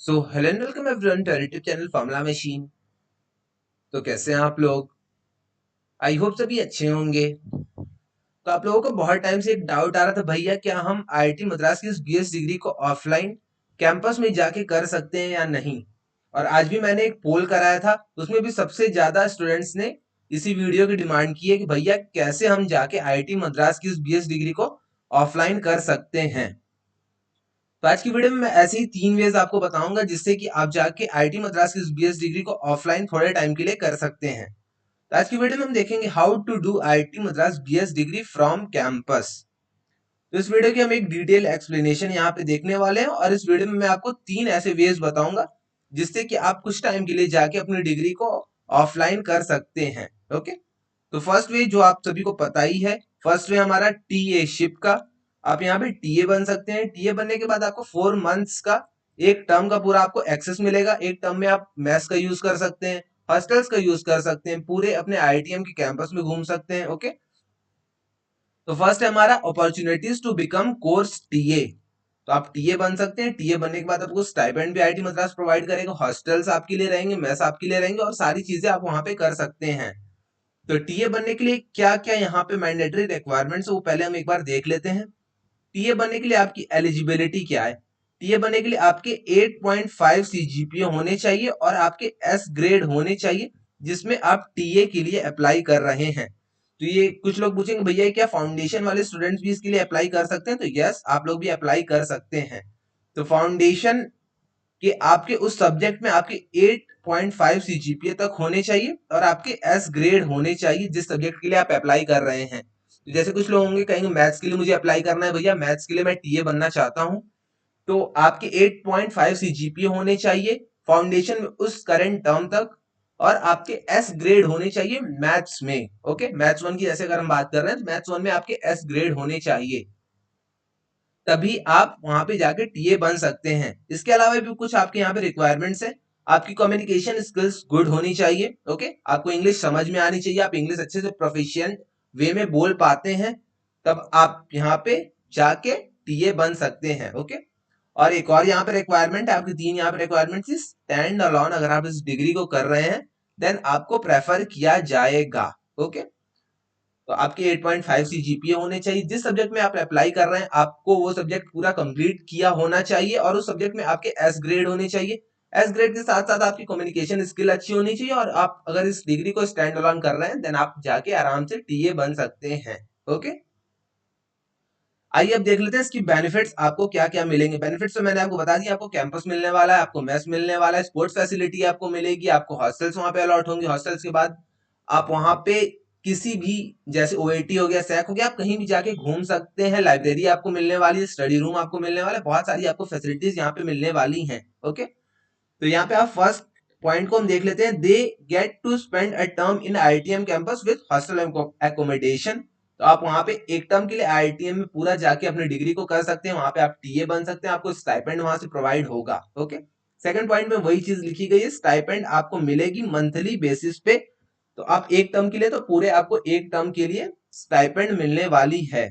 So hello and welcome everyone to YouTube channel Formula Machine. तो कैसे हैं आप लोग? आई होप सभी अच्छे होंगे। तो आप लोगों को बहुत टाइम से एक डाउट आ रहा था, भैया क्या हम आईआईटी मद्रास की इस बीएस डिग्री को ऑफलाइन कैंपस में जाके कर सकते हैं या नहीं। और आज भी मैंने एक पोल कराया था, उसमें भी सबसे ज्यादा स्टूडेंट्स ने इसी वीडियो की डिमांड की है कि भैया कैसे हम जाके आईआईटी मद्रास की इस बीएस डिग्री को ऑफलाइन कर सकते हैं। तो आज की वीडियो में मैं ऐसे ही 3 वेज आपको बताऊंगा जिससे कि आप जाके आईआईटी मद्रास की बीएस डिग्री को ऑफलाइन थोड़े टाइम के लिए कर सकते हैं। तो आज की वीडियो में हम देखेंगे how to do IIT Madras BS degree from campus. तो इस वीडियो की हम एक डिटेल एक्सप्लेनेशन यहाँ पे देखने वाले हैं और इस वीडियो में मैं आपको 3 ऐसे वेज बताऊंगा जिससे कि आप कुछ टाइम के लिए जाके अपनी डिग्री को ऑफलाइन कर सकते हैं। ओके, तो फर्स्ट वे जो आप सभी को पता ही है, फर्स्ट वे हमारा टीए शिप का। आप यहाँ पे टीए बन सकते हैं। टीए बनने के बाद आपको 4 मंथ्स का एक टर्म का पूरा आपको एक्सेस मिलेगा। एक टर्म में आप मेस का यूज कर सकते हैं, हॉस्टल्स का यूज कर सकते हैं, पूरे अपने आईआईटीएम के कैंपस में घूम सकते हैं। ओके, तो फर्स्ट है हमारा opportunities to become course TA. तो आप टीए बन सकते हैं। टीए बनने के बाद आपको स्टाइपेंड भी आईआईटी मद्रास प्रोवाइड करेगा, हॉस्टल्स आपके लिए रहेंगे, मेस आपके लिए रहेंगे और सारी चीजें आप वहां पे कर सकते हैं। तो टीए बनने के लिए क्या क्या यहाँ पे मैंडेटरी रिक्वायरमेंट्स है वो पहले हम एक बार देख लेते हैं। टीए बनने के लिए आपकी एलिजिबिलिटी क्या है? टीए बनने के लिए आपके 8.5 सीजीपीए होने चाहिए और आपके एस ग्रेड होने चाहिए जिसमें आप टीए के लिए अप्लाई कर रहे हैं। तो ये कुछ लोग पूछेंगे भैया क्या फाउंडेशन वाले स्टूडेंट्स भी इसके लिए अप्लाई कर सकते हैं? तो यस, आप लोग भी अप्लाई कर सकते हैं। तो फाउंडेशन कि आपके उस सब्जेक्ट में आपके 8.5 सीजीपीए तक होने चाहिए और आपके एस ग्रेड होने चाहिए जिस सब्जेक्ट के लिए आप अप्लाई कर रहे हैं। तो जैसे कुछ लोग होंगे कहेंगे मैथ्स के लिए मुझे अप्लाई करना है, भैया मैथ्स के लिए मैं टीए बनना चाहता हूं। तो आपके 8.5 सीजीपीए होने चाहिए फाउंडेशन में उस करेंट टर्म तक और आपके एस ग्रेड होने चाहिए मैथ्स में। ओके, मैथ्स वन की जैसे अगर हम बात कर रहे हैं तो मैथ्स वन में आपके एस ग्रेड होने चाहिए, तभी आप वहां पे जाके टीए बन सकते हैं। इसके अलावा भी कुछ आपके यहाँ पे रिक्वायरमेंट्स है। आपकी कम्युनिकेशन स्किल्स गुड होनी चाहिए। ओके, आपको इंग्लिश समझ में आनी चाहिए, आप इंग्लिश अच्छे से प्रोफिशिएंट वे में बोल पाते हैं, तब आप यहाँ पे जाके टीए बन सकते हैं। ओके, और एक और यहाँ पे रिक्वायरमेंट है आपकी, 3 यहाँ पे रिक्वायरमेंट, स्टैंड अलोन अगर आप इस डिग्री को कर रहे हैं देन आपको प्रेफर किया जाएगा। ओके, तो आपके 8.5 सीजीपीए होने चाहिए। जिस सब्जेक्ट में आप अप्लाई कर रहे हैं आपको वो सब्जेक्ट पूरा कंप्लीट किया होना चाहिए और उस सब्जेक्ट में आपके एस ग्रेड होने चाहिए। एस ग्रेड के साथ साथ आपकी कम्युनिकेशन स्किल अच्छी होनी चाहिए और आप अगर इस डिग्री को स्टैंड अलोन कर रहे हैं देन आप जाके आराम से टीए बन सकते हैं। ओके, आइए अब देख लेते हैं इसकी बेनिफिट्स आपको क्या क्या मिलेंगे। बेनिफिट्स तो मैंने आपको बता दिया, आपको कैंपस मिलने वाला है, आपको मेस मिलने वाला है, स्पोर्ट्स फैसिलिटी आपको मिलेगी, आपको हॉस्टल्स वहां पे अलॉट होंगे। हॉस्टल्स के बाद आप वहां पे किसी भी जैसे ओएटी हो गया, सैक हो गया, आप कहीं भी जाके घूम सकते हैं। लाइब्रेरी आपको मिलने वाली है, स्टडी रूम आपको मिलने वाला है, बहुत सारी आपको फैसिलिटीज यहाँ पे मिलने वाली हैं। ओके, तो यहाँ पे आप फर्स्ट पॉइंट को हम देख लेते हैं, they get to spend a term in IITM campus with hostel accommodation. तो आप वहां पे एक टर्म के लिए आईआईटीएम में पूरा जाके अपनी डिग्री को कर सकते हैं, वहां पे आप टीए बन सकते हैं, आपको स्टाइपेंड वहां से प्रोवाइड होगा। ओके, सेकंड पॉइंट में वही चीज लिखी गई है, स्टाइपेंड आपको मिलेगी मंथली बेसिस पे। तो आप एक टर्म के लिए तो पूरे आपको एक टर्म के लिए स्टाइपेंड मिलने वाली है।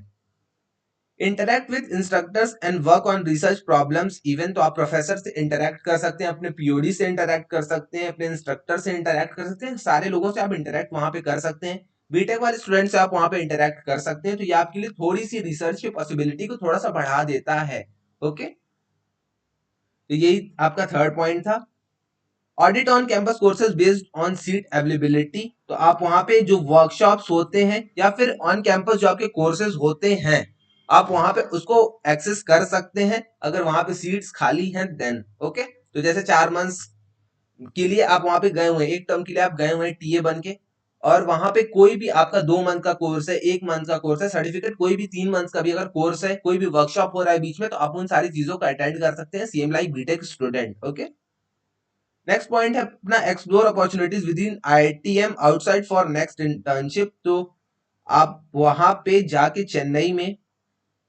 Interact with instructors and work on research problems even. तो आप प्रोफेसर से इंटरैक्ट कर सकते हैं, अपने पीओडी से इंटरैक्ट कर सकते हैं, अपने इंस्ट्रक्टर से इंटरैक्ट कर सकते हैं, सारे लोगों से आप इंटरैक्ट वहां पे कर सकते हैं। बीटेक वाले स्टूडेंट से आप वहां पे इंटरैक्ट कर सकते हैं, तो ये आपके लिए थोड़ी सी रिसर्च की पॉसिबिलिटी को थोड़ा सा बढ़ा देता है। ओके, तो यही आपका थर्ड पॉइंट था। Audit on campus courses based on seat availability. तो आप वहां पे जो वर्कशॉप्स होते हैं या फिर ऑन कैंपस जो आपके कोर्सेज होते हैं आप वहां पे उसको एक्सेस कर सकते हैं अगर वहां पे सीट्स खाली हैं देन। ओके, तो जैसे 4 मंथ्स के लिए आप वहां पे गए हुए हैं, एक टर्म के लिए आप गए हुए हैं टीए बन के, और वहां पे कोई भी आपका 2 मंथ का कोर्स है, 1 मंथ का कोर्स है, सर्टिफिकेट कोई भी 3 मंथ का भी अगर कोर्स है, कोई भी वर्कशॉप हो रहा है बीच में, तो आप उन सारी चीजों को अटेंड कर सकते हैं same like BTech student. Okay, next point है अपना explore opportunities within IITM outside for next internship. तो आप वहां पे जाके चेन्नई में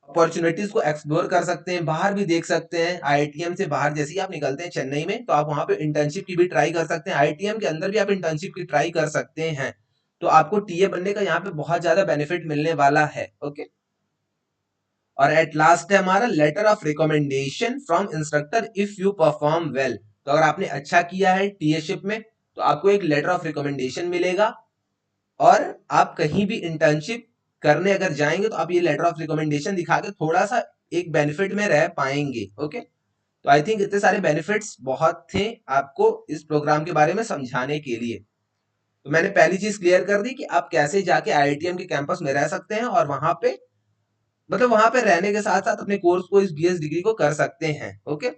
अपॉर्चुनिटीज को एक्सप्लोर कर सकते हैं, बाहर भी देख सकते हैं। आईआईटीएम से बाहर जैसे ही आप निकलते हैं चेन्नई में तो आप वहां पे इंटर्नशिप की भी ट्राई कर सकते हैं, आईआईटीएम के अंदर भी आप इंटर्नशिप की ट्राई कर सकते हैं। तो आपको टीए बनने का यहाँ पे बहुत ज्यादा बेनिफिट मिलने वाला है। ओके, और एट लास्ट है हमारा letter of recommendation from instructor if you perform well. तो अगर आपने अच्छा किया है टीएशिप में तो आपको एक लेटर ऑफ रिकमेंडेशन मिलेगा, और आप कहीं भी इंटर्नशिप करने अगर जाएंगे तो आप ये लेटर ऑफ रिकमेंडेशन दिखा के थोड़ा सा एक बेनिफिट में रह पाएंगे। ओके, तो आई थिंक इतने सारे बेनिफिट्स बहुत थे आपको इस प्रोग्राम के बारे में समझाने के लिए। तो मैंने पहली चीज क्लियर कर दी कि आप कैसे जाके आईआईटीएम के कैंपस में रह सकते हैं और वहां पे मतलब वहां पे रहने के साथ साथ अपने कोर्स को, इस बीएस डिग्री को कर सकते हैं। ओके,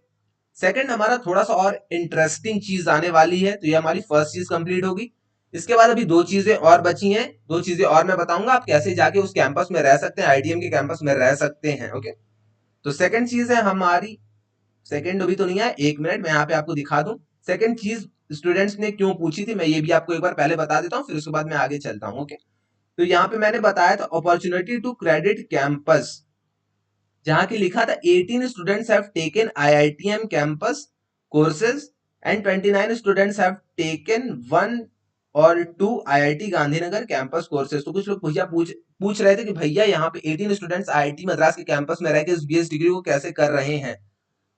सेकंड हमारा थोड़ा सा और इंटरेस्टिंग चीज आने वाली है, तो ये हमारी फर्स्ट चीज कंप्लीट होगी। इसके बाद अभी दो चीजें और बची हैं, दो चीजें और मैं बताऊंगा आप कैसे जाके उस कैंपस में रह सकते हैं, आईटीएम के कैंपस में रह सकते हैं। ओके, तो सेकंड चीज है हमारी, सेकंड अभी तो नहीं है, एक मिनट मैं यहाँ पे आपको दिखा दूं। सेकंड चीज स्टूडेंट्स ने क्यों पूछी थी, मैं ये भी आपको एक बार पहले बता देता हूँ, फिर उसके बाद मैं आगे चलता हूँ। ओके, तो यहाँ पे मैंने बताया था अपॉर्चुनिटी टू क्रेडिट कैंपस, जहां की लिखा था 18 students have taken IITM campus courses and 29 students have taken 1 और 2 आईआईटी गांधीनगर कैंपस कोर्सेज। तो कुछ लोग भैया पूछ रहे थे कि भैया यहाँ पे 18 स्टूडेंट्स आईआईटी मद्रास के कैंपस में रह के इस बीएस डिग्री को कैसे कर रहे हैं।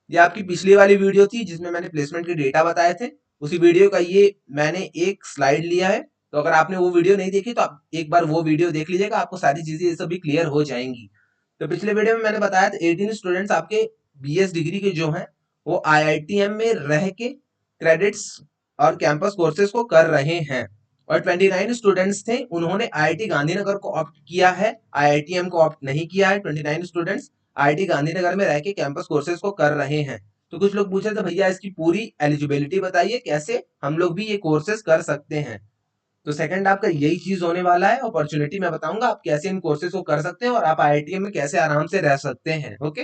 ये आपकी पिछली वाली वीडियो थी जिसमें मैंने प्लेसमेंट के डेटा बताए थे, उसी वीडियो का ये मैंने एक स्लाइड लिया है। तो अगर आपने वो वीडियो नहीं देखी तो आप एक बार वो वीडियो देख लीजिएगा, आपको सारी चीजें ये सभी क्लियर हो जाएंगी। तो पिछले वीडियो में मैंने बताया था 18 स्टूडेंट्स आपके बीएस डिग्री के जो हैं वो आईआईटीएम में रह के क्रेडिट्स और कैंपस कोर्सेज को कर रहे हैं, और 29 स्टूडेंट्स थे उन्होंने आईआईटी गांधीनगर को ऑप्ट किया है, आईआईटीएम को ऑप्ट नहीं किया है। 29 स्टूडेंट्स आईआईटी गांधीनगर में रह के कैंपस कोर्सेज को कर रहे हैं। तो कुछ लोग पूछे थे भैया इसकी पूरी एलिजिबिलिटी बताइए, कैसे हम लोग भी ये कोर्सेज कर सकते हैं। तो सेकंड आपका यही चीज होने वाला है, अपॉर्चुनिटी मैं बताऊंगा आप कैसे इन कोर्सेज को कर सकते हैं और आप आईआईटीएम में कैसे आराम से रह सकते हैं। ओके,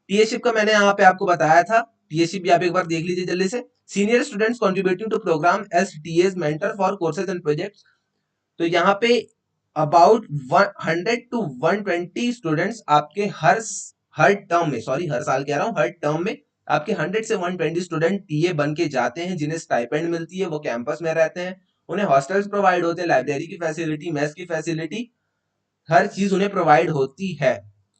टीएशिप का मैंने यहाँ पे आपको बताया था, टीएशिप भी आप एक बार देख लीजिए जल्दी से। Senior students contributing to programme as TAs mentor for courses and projects. तो यहाँ पे अबाउट 100 टू 120 स्टूडेंट्स आपके हर टर्म में, सॉरी हर साल कह रहा हूँ, हर टर्म में आपके 100 से 120 स्टूडेंट टीए बन के जाते हैं, जिन्हें स्टाइपेंड मिलती है, वो कैंपस में रहते हैं, उन्हें हॉस्टल्स प्रोवाइड होते हैं, लाइब्रेरी की फैसिलिटी, मेस की फैसिलिटी, हर चीज उन्हें प्रोवाइड होती है।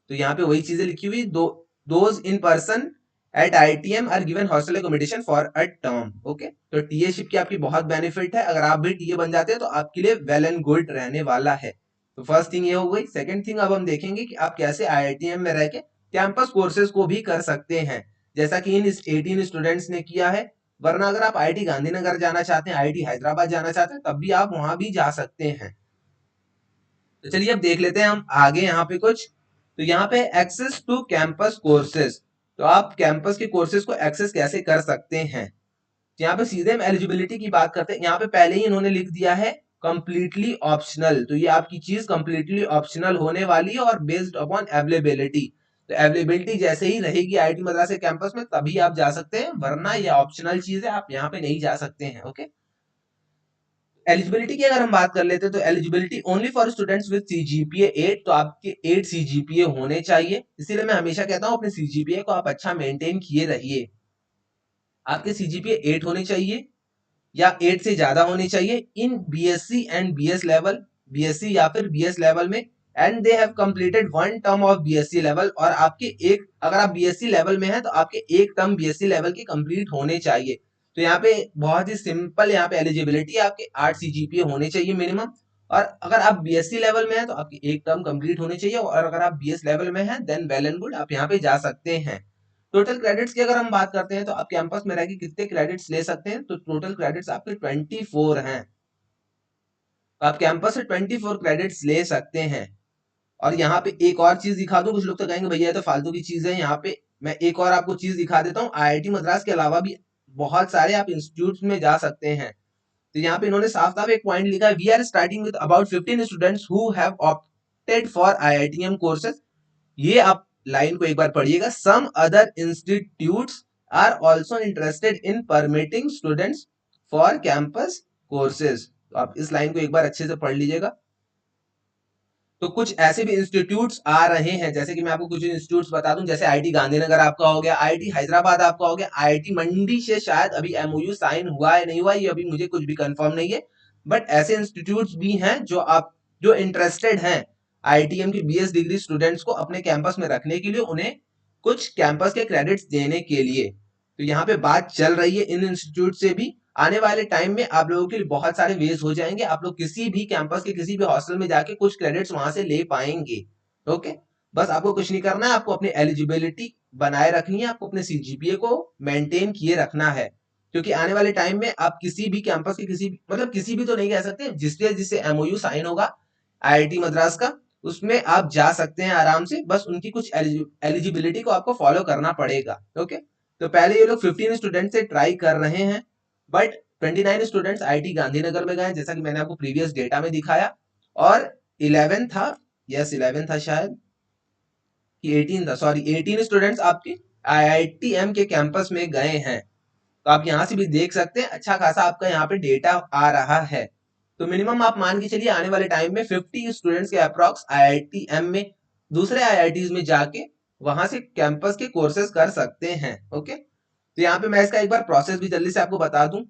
तो यहाँ पे वही चीजें लिखी हुई, those in person at ITM are given hostel accommodation for a term. Okay, तो टीएशिप की आपकी बहुत बेनिफिट है, अगर आप भी टीए बन जाते हैं तो आपके लिए वेल एंड गुड रहने वाला है। तो फर्स्ट थिंग ये हो गई। सेकंड थिंग अब हम देखेंगे कि आप कैसे आईआईटीएम में रह के कैंपस कोर्सेज को भी कर सकते हैं, जैसा कि इन 18 स्टूडेंट्स ने किया है। वरना अगर आप आईआईटी गांधीनगर जाना चाहते हैं, आईआईटी हैदराबाद जाना चाहते हैं, तब भी आप वहां भी जा सकते हैं। तो चलिए अब देख लेते हैं हम आगे यहाँ पे कुछ। तो यहाँ पे एक्सेस टू कैंपस कोर्सेज, तो आप कैंपस के कोर्सेज को एक्सेस कैसे कर सकते हैं। यहाँ पे सीधे हम एलिजिबिलिटी की बात करते हैं। यहाँ पे पहले ही इन्होंने लिख दिया है कंप्लीटली ऑप्शनल, तो ये आपकी चीज कंप्लीटली ऑप्शनल होने वाली है और बेस्ड अपॉन अवेलेबिलिटी। तो अवेलेबिलिटी जैसे ही रहेगी आईआईटी मद्रास के कैंपस में तभी आप जा सकते हैं, वरना ये ऑप्शनल चीज है, आप यहाँ पे नहीं जा सकते हैं। ओके, एलिजिबिलिटी की अगर हम बात कर लेते हैं तो eligibility only for students with CGPA 8, तो आपके 8 सीजीपीए होने चाहिए। इसीलिए मैं हमेशा कहता हूं अपने सीजीपीए को आप अच्छा मेंटेन किए रहिए। आपके सीजीपीए 8 होने चाहिए या 8 से ज्यादा होने चाहिए in BSc and BS level, BSc या फिर बीएस लेवल में, and they have completed 1 term of BSc level, और आपके एक, अगर आप बीएससी लेवल में हैं तो आपके एक टर्म बीएससी लेवल के कंप्लीट होने चाहिए। तो यहाँ पे बहुत ही सिंपल, यहाँ पे एलिजिबिलिटी आपके 8 सीजीपीए होने चाहिए मिनिमम, और अगर आप बीएससी लेवल में हैं तो आपके एक टर्म कंप्लीट होने चाहिए, और अगर आप बीएस लेवल में हैं देन वेल एंड गुड, आप यहाँ पे जा सकते हैं। टोटल क्रेडिट्स की अगर हम बात करते हैं तो आप कैंपस में रह के कितने क्रेडिट्स ले सकते हैं, तो टोटल क्रेडिट्स आपके 24 हैं। आप कैंपस से 24 क्रेडिट्स ले सकते हैं। और यहाँ पे एक और चीज दिखा दूं, कुछ लोग तो कहेंगे भैया ये तो फालतू की चीज है, यहाँ पे मैं एक और आपको चीज दिखा देता हूँ। आईआईटी मद्रास के अलावा भी बहुत सारे आप इंस्टीट्यूट में जा सकते हैं। तो यहाँ पे इन्होंने साफ साफ एक पॉइंट लिखा है, we are starting with about 15 students who have opted for IITM courses. ये आप लाइन को एक बार पढ़िएगा, some other institutes are also interested in permitting students for campus courses. तो आप इस लाइन को एक बार अच्छे से पढ़ लीजिएगा। तो कुछ ऐसे भी इंस्टीट्यूट्स आ रहे हैं, जैसे कि मैं आपको कुछ इंस्टीट्यूट्स बता दूं, जैसे आईआईटी गांधीनगर आपका हो गया, आईआईटी हैदराबाद आपका हो गया, आईआईटी मंडी से शायद अभी एमओयू साइन हुआ है नहीं हुआ ये अभी मुझे कुछ भी कंफर्म नहीं है, बट ऐसे इंस्टीट्यूट्स भी हैं जो आप जो इंटरेस्टेड हैं IITM की BS डिग्री स्टूडेंट्स को अपने कैंपस में रखने के लिए उन्हें कुछ कैंपस के क्रेडिट्स देने के लिए। तो यहाँ पे बात चल रही है इन इंस्टीट्यूट से भी। आने वाले टाइम में आप लोगों के लिए बहुत सारे वेज हो जाएंगे, आप लोग किसी भी कैंपस के किसी भी हॉस्टल में जाके कुछ क्रेडिट्स वहां से ले पाएंगे। ओके, बस आपको कुछ नहीं करना है, आपको अपनी एलिजिबिलिटी बनाए रखनी है, आपको अपने CGPA को मेंटेन किए रखना है, क्योंकि आने वाले टाइम में आप किसी भी कैंपस के किसी भी, मतलब किसी भी तो नहीं कह सकते, जिससे जिससे MOU साइन होगा IIT मद्रास का, उसमें आप जा सकते हैं आराम से। बस उनकी कुछ एलिजिबिलिटी को आपको फॉलो करना पड़ेगा। ओके, तो पहले ये लोग 15 स्टूडेंट से ट्राई कर रहे हैं, बट 29 स्टूडेंट्स IIT गांधीनगर में गए, जैसा कि मैंने आपको प्रीवियस डेटा में दिखाया, और 11 था, यस 11 था शायद कि 18 था, सॉरी 18 स्टूडेंट्स आपके IITM के कैंपस में गए हैं। तो आप यहाँ से भी देख सकते हैं अच्छा खासा आपका यहाँ पे डेटा आ रहा है। तो मिनिमम आप मान के चलिए आने वाले टाइम में 50 स्टूडेंट्स के अप्रॉक्स IITM में, दूसरे IITs में जाके वहां से कैंपस के कोर्सेज कर सकते हैं। ओके, तो यहाँ पे मैं इसका एक बार प्रोसेस भी जल्दी से आपको बता दूं।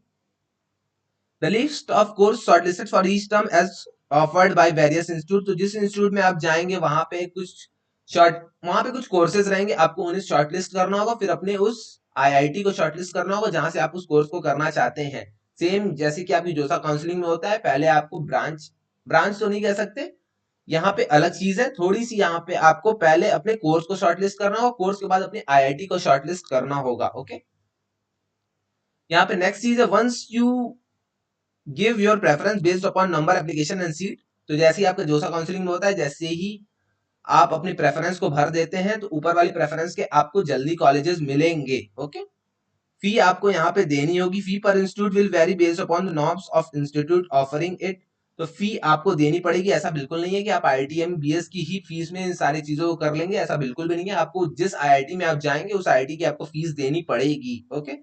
The list of course shortlisted for each term as offered by various institute. तो जिस इंस्टीट्यूट में आप जाएंगे वहां पे कुछ कोर्सेज रहेंगे, आपको उन्हें शॉर्टलिस्ट करना होगा, फिर अपने उस IIT को शॉर्टलिस्ट करना होगा जहां से आप उस कोर्स को करना चाहते हैं। सेम जैसे कि आपकी जोसा काउंसलिंग में होता है, पहले आपको ब्रांच तो नहीं कह सकते, यहाँ पे अलग चीज है थोड़ी सी। यहाँ पे आपको पहले अपने कोर्स को शॉर्टलिस्ट करना होगा, कोर्स के बाद अपने IIT को शॉर्टलिस्ट करना होगा। ओके, यहाँ पे नेक्स्ट चीज है, once you give your preference based upon number application and seat. तो जैसे ही आपका जोसा काउंसलिंग में होता है, जैसे ही आप अपने प्रेफरेंस को भर देते हैं, तो ऊपर वाली प्रेफरेंस के आपको जल्दी कॉलेजेस मिलेंगे। ओके, फी आपको यहाँ पे देनी होगी। फी पर institute will very based upon the norms of institute offering it. तो फी आपको देनी पड़ेगी। ऐसा बिल्कुल नहीं है कि आप IITM BS की ही फीस में इन सारी चीजों को कर लेंगे, ऐसा बिल्कुल भी नहीं है। आपको जिस IIT में आप जाएंगे उस IIT की आपको फीस देनी पड़ेगी। Okay,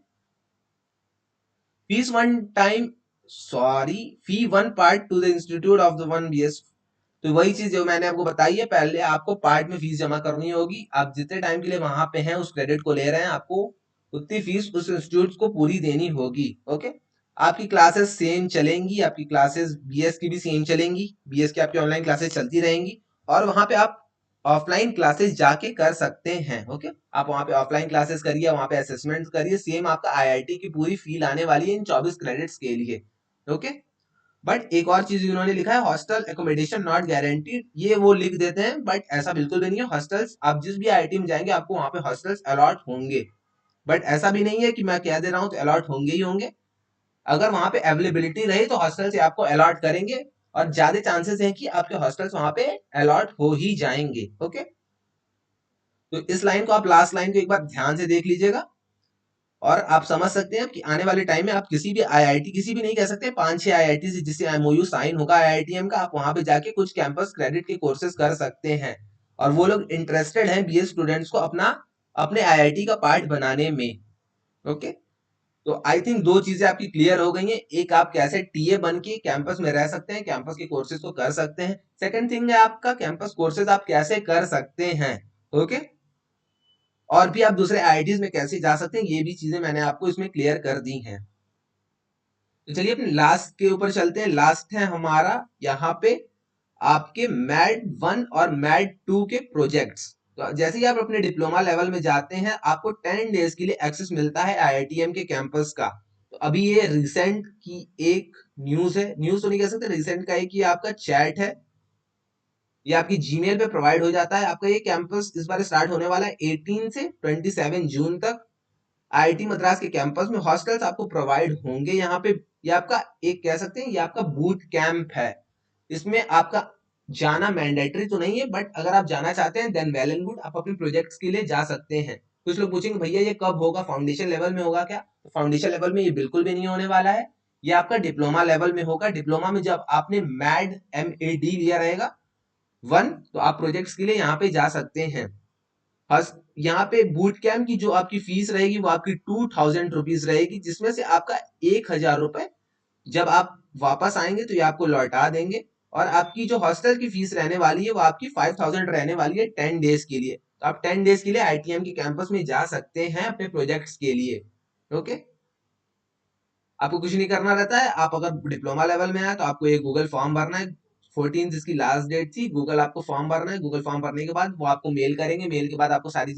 fees one time, sorry fee one part two the institute of the one BS। तो वही चीज जो मैंने आपको बताई है, पहले आपको पार्ट में फीस जमा करनी होगी। आप जितने टाइम के लिए वहां पे हैं, उस क्रेडिट को ले रहे हैं, आपको उतनी फीस उस इंस्टीट्यूट को पूरी देनी होगी। ओके, आपकी क्लासेस सेम चलेंगी, आपकी क्लासेस BS की भी सेम चलेंगी, BS की आपकी ऑनलाइन क्लासेस चलती रहेंगी, और वहां पे आप ऑफलाइन क्लासेस जाके कर सकते हैं। ओके, आप वहां पे ऑफलाइन क्लासेस करिए, वहां पे असेसमेंट करिए, सेम आपका IIT की पूरी फी आने वाली है इन 24 क्रेडिट्स के लिए। ओके, बट एक और चीज इन्होंने लिखा है, हॉस्टल एकोमोडेशन नॉट गारंटीड। ये वो लिख देते हैं, बट ऐसा बिल्कुल भी नहीं है। हॉस्टल्स आप जिस भी IIT में जाएंगे आपको वहां पे हॉस्टल्स अलॉट होंगे, बट ऐसा भी नहीं है कि मैं कह दे रहा हूँ तो अलॉट होंगे ही होंगे। अगर वहां पे अवेलेबिलिटी रही तो हॉस्टल से आपको अलॉट करेंगे, और ज्यादा चांसेस हैं कि आपके हॉस्टल्स वहां पे अलॉट हो ही जाएंगे। ओके, तो इस लाइन को आप लास्ट लाइन को एक बार ध्यान से देख लीजिएगा, और आप समझ सकते हैं कि आने वाले टाइम में आप किसी भी IIT, किसी भी नहीं कह सकते, 5-6 IIT से जिससे MOU साइन होगा IITM का, आप वहां पे जाके कुछ कैंपस क्रेडिट के कोर्सेज कर सकते हैं, और वो लोग इंटरेस्टेड हैं BS स्टूडेंट्स को अपने IIT का पार्ट बनाने में। ओके, तो आई थिंक दो चीजें आपकी क्लियर हो गई हैं। एक, आप कैसे TA बन के कैंपस में रह सकते हैं, कैंपस के कोर्सेज को कर सकते हैं। सेकंड थिंग है आपका कैंपस कोर्सेज आप कैसे कर सकते हैं। ओके, और भी आप दूसरे IITs में कैसे जा सकते हैं, ये भी चीजें मैंने आपको इसमें क्लियर कर दी हैं। तो चलिए अपने लास्ट के ऊपर चलते हैं। लास्ट है हमारा यहाँ पे आपके MAD 1 और MAD 2 के प्रोजेक्ट्स। तो जैसे ही आप अपने डिप्लोमा लेवल में जाते हैं, आपको 10 डेज के लिए एक्सेस मिलता है IITM के कैंपस का। तो अभी ये रिसेंट की एक न्यूज है, न्यूज तो नहीं कह सकते, रिसेंट का एक ये आपका चैट है, ये आपकी जीमेल पे प्रोवाइड हो जाता है। आपका ये कैंपस इस बार स्टार्ट होने वाला है 18 से 27 जून तक। IIT मद्रास के कैंपस में हॉस्टल्स आपको प्रोवाइड होंगे। यहाँ पे ये आपका एक कह सकते हैं, ये आपका बूट कैंप है। इसमें आपका जाना मैंडेटरी तो नहीं है, बट अगर आप जाना चाहते हैं देन वेल एंड गुड, आप अपने प्रोजेक्ट्स के लिए जा सकते हैं। कुछ लोग पूछेंगे भैया ये कब होगा, फाउंडेशन लेवल में होगा क्या? तो फाउंडेशन लेवल में ये बिल्कुल भी नहीं होने वाला है, ये आपका डिप्लोमा लेवल में होगा। डिप्लोमा में जब आपने MAD लिया रहेगा 1, तो आप प्रोजेक्ट्स के लिए यहाँ पे जा सकते हैं। यहाँ पे बूट कैंप की जो आपकी फीस रहेगी वो आपकी 2000 रुपीज रहेगी, जिसमें से आपका 1000 रुपए जब आप वापस आएंगे तो ये आपको लौटा देंगे, और आपकी जो हॉस्टल की फीस रहने वाली है वो आपकी 5000 रहने वाली है 10 डेज के लिए। तो आप 10 डेज के लिए IITM के कैंपस में जा सकते हैं अपने प्रोजेक्ट्स के लिए। ओके, आपको कुछ नहीं करना रहता है। आप अगर डिप्लोमा लेवल में आए तो आपको एक गूगल फॉर्म भरना है, 14 जिसकी लास्ट डेट थी। गूगल आपको फॉर्म भरना है, गूगल फॉर्म भरने के बाद वो आपको मेल करेंगे, मेल के बाद आपको सारी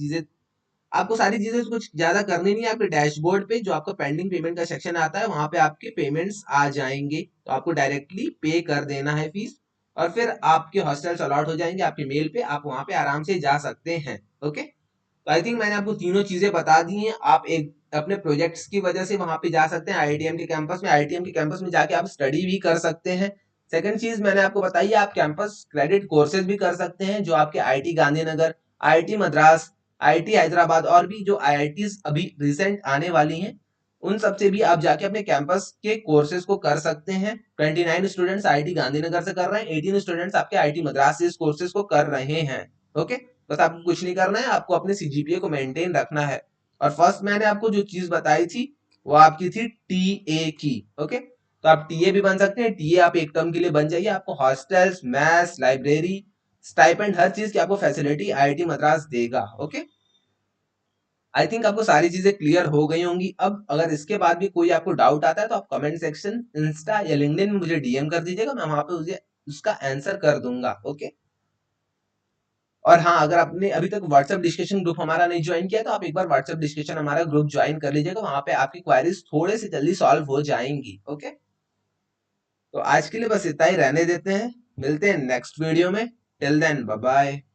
चीजें कुछ ज्यादा करनी नहीं है। आपके डैशबोर्ड पे जो आपका पेंडिंग पेमेंट का सेक्शन आता है वहां पे आपके पेमेंट्स आ जाएंगे, तो आपको डायरेक्टली पे कर देना है फीस, और फिर आपके हॉस्टल्स अलॉट हो जाएंगे आपके मेल पे, आप वहां पे आराम से जा सकते हैं। ओके, तो आई थिंक मैंने आपको तीनों चीजें बता दी हैं। आप एक अपने प्रोजेक्ट्स की वजह से वहां पे जा सकते हैं आईआईटीएम के कैंपस में, आईआईटीएम के कैंपस में जाके आप स्टडी भी कर सकते हैं। सेकंड चीज मैंने आपको बताई है, आप कैंपस क्रेडिट कोर्सेज भी कर सकते हैं जो आपके IIT Gandhinagar, IIT Madras, IIT Hyderabad और भी जो आईआईटीज अभी रिसेंट आने वाली हैं उन सब से भी आप जाके अपने कैंपस के कोर्सेज को कर सकते हैं। 29 स्टूडेंट्स आईआईटी गांधीनगर से कर रहे हैं, 18 स्टूडेंट्स आपके आईआईटी मद्रास से इस कोर्सेज को कर रहे हैं। ओके, बस आपको कुछ नहीं करना है, आपको अपने सीजीपीए को मेंटेन रखना है। और फर्स्ट मैंने आपको जो चीज बताई थी वो आपकी थी टीए की। ओके, तो आप टीए भी बन सकते हैं, टीए आप एक टर्म के लिए बन जाइए, आपको हॉस्टल्स, मैस, लाइब्रेरी, स्टाइपेंड, हर चीज की आपको फैसिलिटी आईआईटी मद्रास देगा। ओके, आई थिंक आपको सारी चीजें क्लियर हो गई होंगी। अब अगर इसके बाद भी कोई आपको डाउट आता है तो आप कमेंट सेक्शन, इंस्टा या लिंक्डइन में मुझे डीएम कर दीजिएगा, मैं वहां पे उसका आंसर कर दूंगा। ओके, और हाँ, अगर आपने अभी तक व्हाट्सएप डिस्कशन ग्रुप हमारा नहीं ज्वाइन किया तो आप एक बार व्हाट्सएप डिस्कशन हमारा ग्रुप ज्वाइन कर लीजिएगा, वहां पे आपकी क्वेरीज थोड़े से जल्दी सॉल्व हो जाएंगी। ओके, तो आज के लिए बस इतना ही रहने देते हैं, मिलते हैं नेक्स्ट वीडियो में। Till then bye bye.